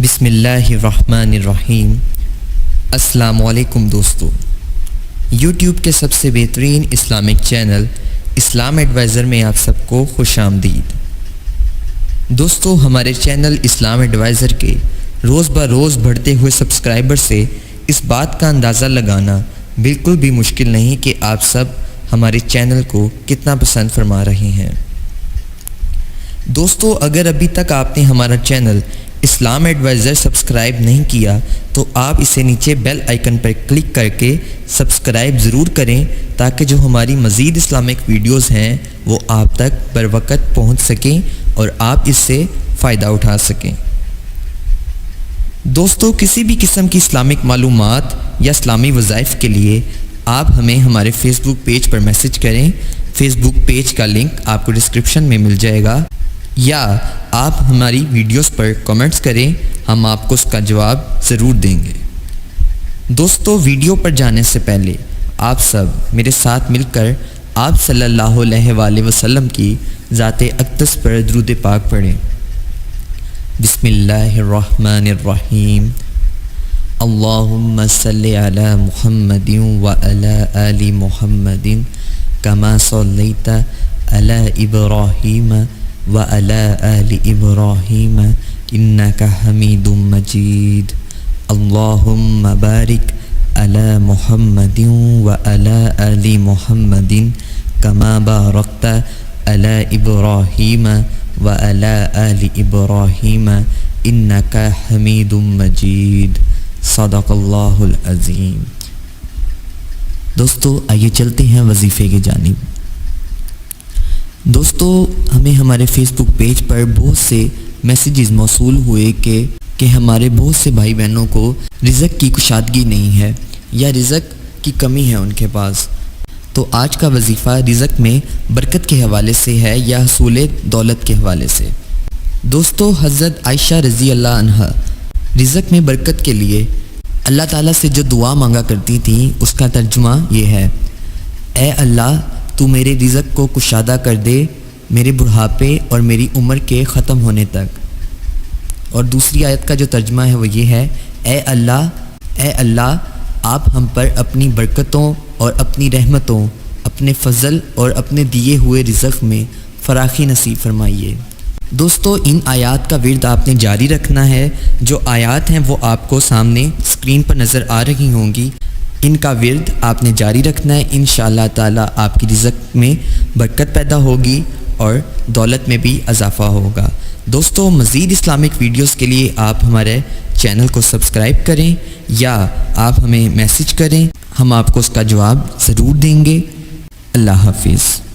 بسم اللہ الرحمن الرحیم۔ السلام علیکم دوستو، یوٹیوب کے سب سے بہترین اسلامک چینل اسلام ایڈوائزر میں آپ سب کو خوش آمدید۔ دوستو، ہمارے چینل اسلام ایڈوائزر کے روز بہ روز بڑھتے ہوئے سبسکرائبر سے اس بات کا اندازہ لگانا بالکل بھی مشکل نہیں کہ آپ سب ہمارے چینل کو کتنا پسند فرما رہے ہیں۔ دوستو، اگر ابھی تک آپ نے ہمارا چینل اسلام ایڈوائزر سبسکرائب نہیں کیا تو آپ اسے نیچے بیل آئیکن پر کلک کر کے سبسکرائب ضرور کریں تاکہ جو ہماری مزید اسلامک ویڈیوز ہیں وہ آپ تک بر وقت پہنچ سکیں اور آپ اس سے فائدہ اٹھا سکیں۔ دوستو، کسی بھی قسم کی اسلامک معلومات یا اسلامی وظائف کے لیے آپ ہمیں ہمارے فیس بک پیج پر میسج کریں۔ فیس بک پیج کا لنک آپ کو ڈسکرپشن میں مل جائے گا، یا آپ ہماری ویڈیوز پر کمنٹس کریں، ہم آپ کو اس کا جواب ضرور دیں گے۔ دوستو، ویڈیو پر جانے سے پہلے آپ سب میرے ساتھ مل کر آپ صلی اللہ علیہ وآلہ وسلم کی ذات اقدس پر درود پاک پڑھیں۔ بسم اللہ الرحمن الرحیم۔ اللہم صلی علی محمد وعلی آل محمد کما صلیت علی ابراہیم وعلی آل ابراہیم انک حمید مجید۔ اللہم بارک علی محمد وعلی آل محمد کما بارکت علی ابراہیم وعلی آل ابراہیم انک حمید مجید۔ صدق اللہ العظیم۔ دوستو، آئیے چلتے ہیں وظیفے کی جانب۔ دوستو، ہمیں ہمارے فیس بک پیج پر بہت سے میسیجز موصول ہوئے کہ ہمارے بہت سے بھائی بہنوں کو رزق کی کشادگی نہیں ہے یا رزق کی کمی ہے ان کے پاس۔ تو آج کا وظیفہ رزق میں برکت کے حوالے سے ہے یا حصول دولت کے حوالے سے۔ دوستو، حضرت عائشہ رضی اللہ عنہا رزق میں برکت کے لیے اللہ تعالیٰ سے جو دعا مانگا کرتی تھیں اس کا ترجمہ یہ ہے: اے اللہ، تو میرے رزق کو کشادہ کر دے میرے بڑھاپے اور میری عمر کے ختم ہونے تک۔ اور دوسری آیت کا جو ترجمہ ہے وہ یہ ہے: اے اللہ، آپ ہم پر اپنی برکتوں اور اپنی رحمتوں، اپنے فضل اور اپنے دیے ہوئے رزق میں فراخی نصیب فرمائیے۔ دوستو، ان آیات کا ورد آپ نے جاری رکھنا ہے۔ جو آیات ہیں وہ آپ کو سامنے اسکرین پر نظر آ رہی ہوں گی، ان کا ورد آپ نے جاری رکھنا ہے۔ انشاءاللہ تعالی آپ کی رزق میں برکت پیدا ہوگی اور دولت میں بھی اضافہ ہوگا۔ دوستو، مزید اسلامک ویڈیوز کے لیے آپ ہمارے چینل کو سبسکرائب کریں یا آپ ہمیں میسج کریں، ہم آپ کو اس کا جواب ضرور دیں گے۔ اللہ حافظ۔